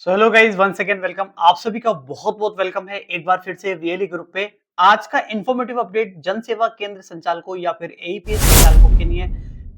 So hello guys, one second welcome. आप सभी का बहुत बहुत वेलकम है एक बार फिर से वीएलई ग्रुप पे। आज का इंफॉर्मेटिव अपडेट जन सेवा केंद्र संचालकों या फिर एईपीएस संचालकों के लिए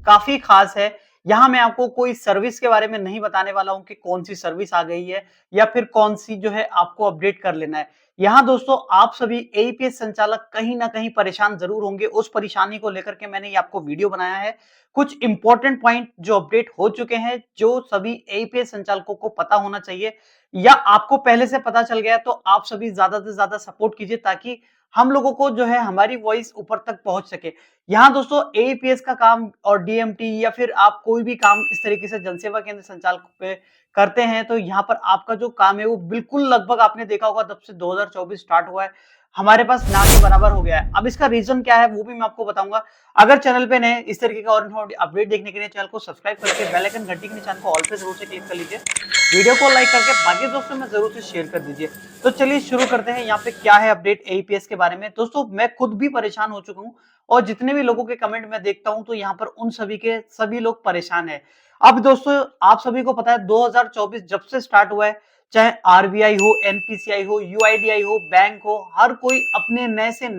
काफी खास है। यहाँ मैं आपको कोई सर्विस के बारे में नहीं बताने वाला हूँ कि कौन सी सर्विस आ गई है या फिर कौन सी जो है आपको अपडेट कर लेना है। यहाँ दोस्तों आप सभी एईपीएस संचालक कहीं ना कहीं परेशान जरूर होंगे। उस परेशानी को लेकर के मैंने ये आपको वीडियो बनाया है। कुछ इंपॉर्टेंट पॉइंट जो अपडेट हो चुके हैं, जो सभी एईपीएस संचालकों को पता होना चाहिए या आपको पहले से पता चल गया, तो आप सभी ज्यादा से ज्यादा सपोर्ट कीजिए ताकि हम लोगों को जो है हमारी वॉइस ऊपर तक पहुंच सके। यहाँ दोस्तों एईपीएस का काम और डीएमटी या फिर आप कोई भी काम इस तरीके से जनसेवा केंद्र संचालक पे करते हैं, तो यहाँ पर आपका जो काम है वो बिल्कुल लगभग आपने देखा होगा जब से 2024 स्टार्ट हुआ है हमारे पास ना के बराबर हो गया है। अब इसका रीजन क्या है वो भी मैं आपको बताऊंगा। अगर चैनल पे नए इस तरीके का और अपडेट देखने के लिए चैनल को सब्सक्राइब करके बेल आइकन घंटी के निशान को ऑल पे जरूर से क्लिक कर लीजिए। वीडियो को लाइक करके बाकी दोस्तों में जरूर से शेयर कर दीजिए। तो चलिए शुरू करते हैं। यहाँ पे क्या है अपडेट एईपीएस के बारे में। दोस्तों मैं खुद भी परेशान हो चुका हूँ और जितने भी लोगों के कमेंट मैं देखता हूँ तो यहाँ पर उन सभी के सभी लोग परेशान है। अब दोस्तों आप सभी को पता है 2024 जब से स्टार्ट हुआ है, चाहे आरबीआई हो, एनपीसीआई हो, यूआईडीआई हो, बैंक हो, हर कोई अपने नए से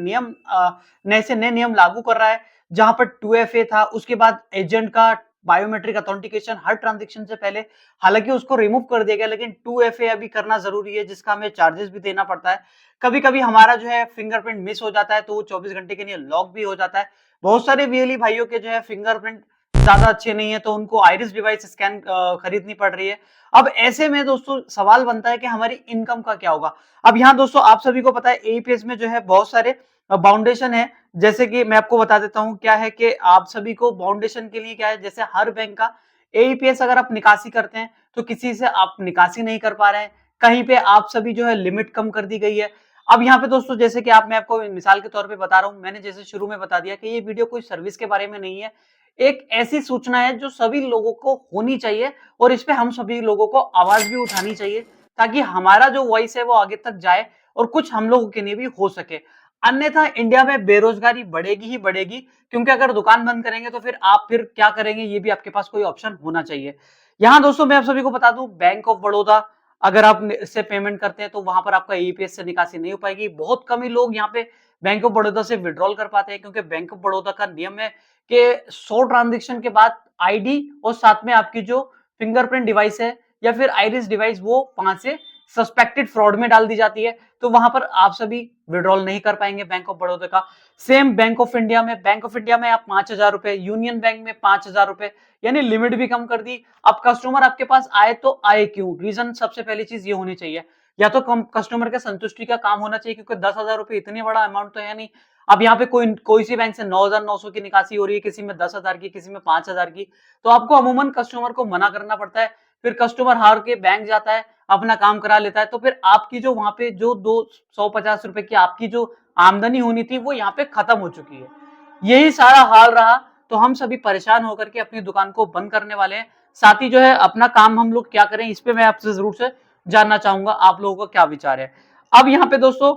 नए नियम लागू कर रहा है। जहां पर 2FA था, उसके बाद एजेंट का बायोमेट्रिक अथेंटिकेशन हर ट्रांजेक्शन से पहले, हालांकि उसको रिमूव कर दिया गया, लेकिन 2FA अभी करना जरूरी है जिसका हमें चार्जेस भी देना पड़ता है। कभी कभी हमारा जो है फिंगरप्रिंट मिस हो जाता है तो वो 24 घंटे के लिए लॉक भी हो जाता है। बहुत सारे वीएलई भाइयों के जो है फिंगरप्रिंट ज्यादा अच्छे नहीं है तो उनको आइरिस डिवाइस स्कैन खरीदनी पड़ रही है। अब ऐसे में दोस्तों सवाल बनता है कि हमारी इनकम का क्या होगा। अब यहाँ दोस्तों आप सभी को पता है एईपीएस में जो है बहुत सारे बाउंडेशन है। जैसे कि मैं आपको बता देता हूँ क्या है कि आप सभी को बाउंडेशन के लिए क्या है, जैसे हर बैंक का एईपीएस अगर आप निकासी करते हैं तो किसी से आप निकासी नहीं कर पा रहे हैं, कहीं पे आप सभी जो है लिमिट कम कर दी गई है। अब यहाँ पे दोस्तों जैसे कि मैं आपको मिसाल के तौर पे बता रहा हूँ, मैंने जैसे शुरू में बता दिया कि ये वीडियो कोई सर्विस के बारे में नहीं है, एक ऐसी सूचना है जो सभी लोगों को होनी चाहिए और इस पे हम सभी लोगों को आवाज भी उठानी चाहिए ताकि हमारा जो वॉइस है वो आगे तक जाए और कुछ हम लोगों के लिए भी हो सके। अन्यथा इंडिया में बेरोजगारी बढ़ेगी ही बढ़ेगी, क्योंकि अगर दुकान बंद करेंगे तो फिर आप फिर क्या करेंगे, ये भी आपके पास कोई ऑप्शन होना चाहिए। यहाँ दोस्तों मैं आप सभी को बता दूं, बैंक ऑफ बड़ौदा अगर आप इससे पेमेंट करते हैं तो वहां पर आपका ईपीएस से निकासी नहीं हो पाएगी। बहुत कम ही लोग यहाँ पे बैंक ऑफ बड़ौदा से विड्रॉल कर पाते हैं, क्योंकि बैंक ऑफ बड़ौदा का नियम है कि 100 ट्रांजेक्शन के बाद आईडी और साथ में आपकी जो फिंगरप्रिंट डिवाइस है या फिर आइरिस डिवाइस वो वहां से सस्पेक्टेड फ्रॉड में डाल दी जाती है, तो वहां पर आप सभी विड्रॉल नहीं कर पाएंगे बैंक ऑफ बड़ौदा का। सेम बैंक ऑफ इंडिया में, बैंक ऑफ इंडिया में आप 5,000 रुपए, यूनियन बैंक में 5,000 रुपए, यानी लिमिट भी कम कर दी। अब कस्टमर आपके पास आए तो आए क्यों, रीजन सबसे पहली चीज ये होनी चाहिए, या तो कस्टमर के संतुष्टि का काम होना चाहिए, क्योंकि 10,000 रुपए इतनी बड़ा अमाउंट तो है नहीं। अब यहाँ पे कोई सी बैंक से 9,900 की निकासी हो रही है, किसी में 10,000 की, किसी में 5,000 की, तो आपको अमूमन कस्टमर को मना करना पड़ता है। फिर कस्टमर हार के बैंक जाता है, अपना काम करा लेता है, तो फिर आपकी जो वहां पे जो 250 रुपए की आपकी जो आमदनी होनी थी वो यहाँ पे खत्म हो चुकी है। यही सारा हाल रहा तो हम सभी परेशान होकर के अपनी दुकान को बंद करने वाले हैं। साथ ही जो है अपना काम हम लोग क्या करें, इस पे मैं आपसे जरूर से जानना चाहूंगा आप लोगों का क्या विचार है। अब यहाँ पे दोस्तों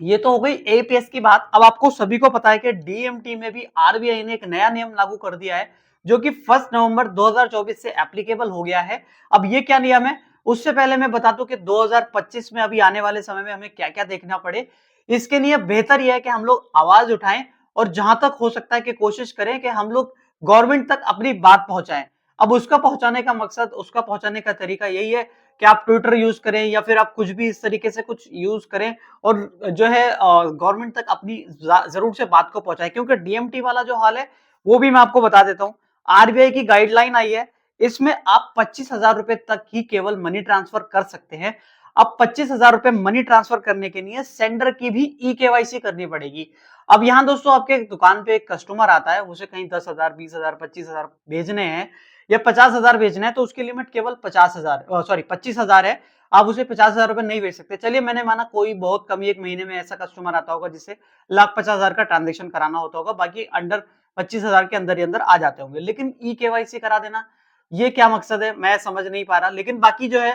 ये तो हो गई एपीएस की बात। अब आपको सभी को पता है कि डीएमटी में भी आरबीआई ने एक नया नियम लागू कर दिया है, जो कि 1 नवंबर 2024 से एप्लीकेबल हो गया है। अब ये क्या नियम है, उससे पहले मैं बता दूं कि 2025 में अभी आने वाले समय में हमें क्या क्या देखना पड़े। इसके लिए बेहतर यह है कि हम लोग आवाज उठाएं और जहां तक हो सकता है कि कोशिश करें कि हम लोग गवर्नमेंट तक अपनी बात पहुंचाएं। अब उसका पहुंचाने का मकसद, उसका पहुंचाने का तरीका यही है कि आप ट्विटर यूज करें या फिर आप कुछ भी इस तरीके से कुछ यूज करें और जो है गवर्नमेंट तक अपनी जरूर से बात को पहुंचाए। क्योंकि डीएमटी वाला जो हाल है वो भी मैं आपको बता देता हूँ। आरबीआई की गाइडलाइन आई है, इसमें आप 25,000 रुपए तक ही केवल मनी ट्रांसफर कर सकते हैं। अब 25,000 रुपए मनी ट्रांसफर करने के लिए सेंडर की भी ई केवाईसी करनी पड़ेगी। अब यहाँ दोस्तों आपके दुकान पे एक कस्टमर आता है, उसे कहीं 10,000, 20,000, 25,000 भेजने हैं या 50,000 भेजना है, तो उसकी लिमिट केवल 25,000 है। आप उसे 50,000 रुपए नहीं भेज सकते। चलिए मैंने माना कोई बहुत कम ही एक महीने में ऐसा कस्टमर आता होगा जिसे 1,50,000 का ट्रांजेक्शन कराना होता होगा, बाकी अंडर 25,000 के अंदर ही अंदर आ जाते होंगे। लेकिन ई केवाईसी करा देना, ये क्या मकसद है मैं समझ नहीं पा रहा। लेकिन बाकी जो है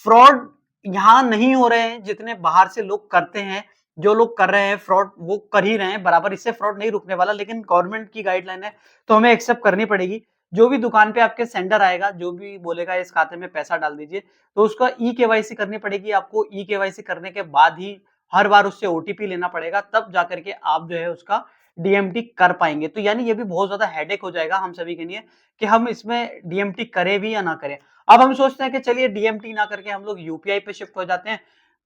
फ्रॉड यहाँ नहीं हो रहे हैं जितने बाहर से लोग करते हैं। जो लोग कर रहे हैं फ्रॉड वो कर ही रहे हैं बराबर, इससे फ्रॉड नहीं रुकने वाला, लेकिन गवर्नमेंट की गाइडलाइन है तो हमें एक्सेप्ट करनी पड़ेगी। जो भी दुकान पे आपके सेंडर आएगा, जो भी बोलेगा इस खाते में पैसा डाल दीजिए, तो उसका ई-केवाईसी करनी पड़ेगी आपको। ई-केवाईसी करने के बाद ही हर बार उससे ओटीपी लेना पड़ेगा, तब जाकर के आप जो है उसका डीएमटी कर पाएँगे। तो यानी ये भी बहुत ज़्यादा हेडेक हो जाएगा हम सभी के लिए कि हम इसमें डीएमटी करें भी या ना करें। अब हम सोचते हैं कि चलिए डीएमटी ना करके हम लोग यूपीआई पे शिफ्ट हो जाते हैं,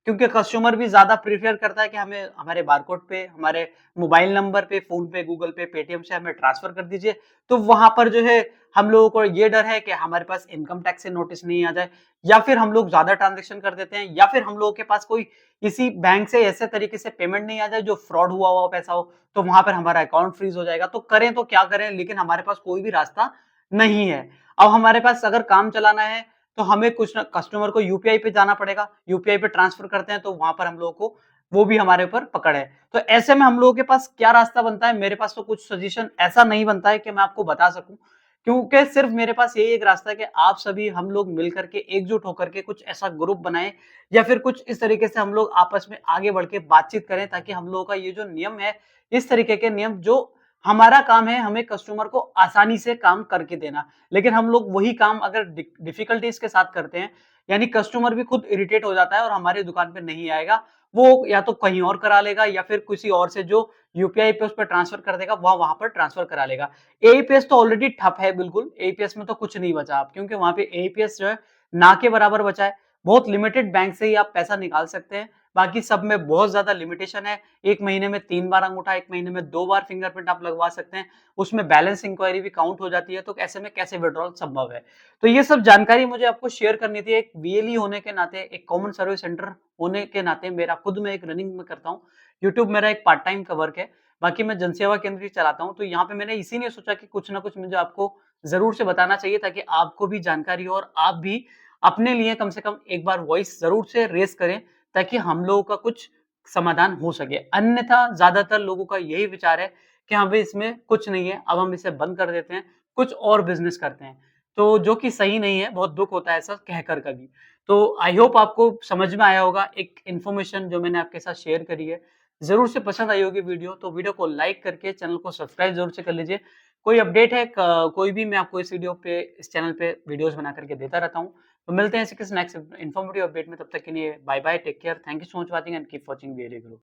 क्योंकि कस्टमर भी ज़्यादा प्रेफ़र करता है कि हमें हमारे बारकोड पे, हमारे मोबाइल नंबर पे, फ़ोन पे, गूगल पे, पेटीएम से हमें ट्रांसफ़र कर दीजिए। तो वहाँ पर जो है हम लोगों को ये डर है कि हमारे पास इनकम टैक्स से नोटिस नहीं आ जाए, या फिर हम लोग ज़्यादा ट्रांज़ैक्शन कर देते हैं, या फिर हम लोगों के पास कोई किसी बैंक से ऐसे तरीके से पेमेंट नहीं आ जाए जो फ्रॉड हुआ हुआ पैसा हो, तो वहाँ पर हमारा अकाउंट फ्रीज़ हो जाएगा। तो करें तो क्या करें? लेकिन हमारे पास कोई भी रास्ता नहीं है। अब हमारे पास अगर काम चलाना है, तो हमें कुछ न कस्टमर को यूपीआई पे जाना पड़ेगा। यूपीआई पे ट्रांसफ़र करते हैं, तो वहाँ पर हम लोगों को वो भी हमारे ऊपर पकड़ है। तो ऐसे में हम लोगों के पास क्या रास्ता बनता है? मेरे पास तो कुछ सजेशन ऐसा नहीं बनता है कि मैं आपको बता सकूँ, क्योंकि सिर्फ़ मेरे पास यही एक रास्ता है कि आप सभी हम लोग मिल कर के, एकजुट होकर के कुछ ऐसा ग्रुप बनाएँ, या फिर कुछ इस तरीके से हम लोग आपस में आगे बढ़ के बातचीत करें, ताकि हम लोगों का ये जो नियम है, इस तरीके के नियम जो हमारा काम है, हमें कस्टमर को आसानी से काम करके देना। लेकिन हम लोग वही काम अगर डिफ़िकल्टीज़ के साथ करते हैं, यानी कस्टमर भी खुद इरिटेट हो जाता है और हमारी दुकान पे नहीं आएगा। वो या तो कहीं और करा लेगा, या फिर किसी और से जो यूपीआई पे उस पे ट्रांसफ़र कर देगा, वह वहाँ पर ट्रांसफ़र करा लेगा। एईपीएस तो ऑलरेडी ठप है बिल्कुल, एईपीएस में तो कुछ नहीं बचा अब, क्योंकि वहाँ पे एईपीएस जो है ना के बराबर बचा है। बहुत लिमिटेड बैंक से ही आप पैसा निकाल सकते हैं, बाकी सब में बहुत ज़्यादा लिमिटेशन है। 1 महीने में 3 बार अंगूठा, 1 महीने में 2 बार फिंगरप्रिंट आप लगवा सकते हैं। उसमें बैलेंस इंक्वायरी भी काउंट हो जाती है, तो ऐसे में कैसे विथड्रॉल संभव है? तो ये सब जानकारी मुझे आपको शेयर करनी थी। एक वीएलई होने के नाते, एक कॉमन सर्विस सेंटर होने के नाते, मेरा खुद मैं एक रनिंग में करता हूँ। यूट्यूब मेरा एक पार्ट टाइम का वर्क है। बाकी मैं जनसेवा केंद्र ही चलाता हूँ। तो यहाँ पे मैंने इसीलिए सोचा कि कुछ ना कुछ मुझे आपको ज़रूर से बताना चाहिए, ताकि आपको भी जानकारी हो और आप भी अपने लिए कम से कम एक बार वॉइस ज़रूर से रेज़ करें, ताकि हम लोगों का कुछ समाधान हो सके। अन्यथा ज़्यादातर लोगों का यही विचार है कि हाँ भई, इसमें कुछ नहीं है, अब हम इसे बंद कर देते हैं, कुछ और बिज़नेस करते हैं। तो जो कि सही नहीं है, बहुत दुःख होता है ऐसा कहकर कभी। तो आई होप आपको समझ में आया होगा एक इन्फॉर्मेशन जो मैंने आपके साथ शेयर करी है। ज़रूर से पसंद आई होगी वीडियो, तो वीडियो को लाइक करके चैनल को सब्सक्राइब ज़रूर से कर लीजिए। कोई अपडेट है कोई भी, मैं आपको इस वीडियो पे, इस चैनल पे वीडियोज़ बना करके देता रहता हूँ। तो मिलते हैं ऐसे किसी नेक्स्ट इन्फॉर्मेटिव अपडेट में, तब तक के लिए bye bye, take care, thank you so much watching and keep watching VLE group.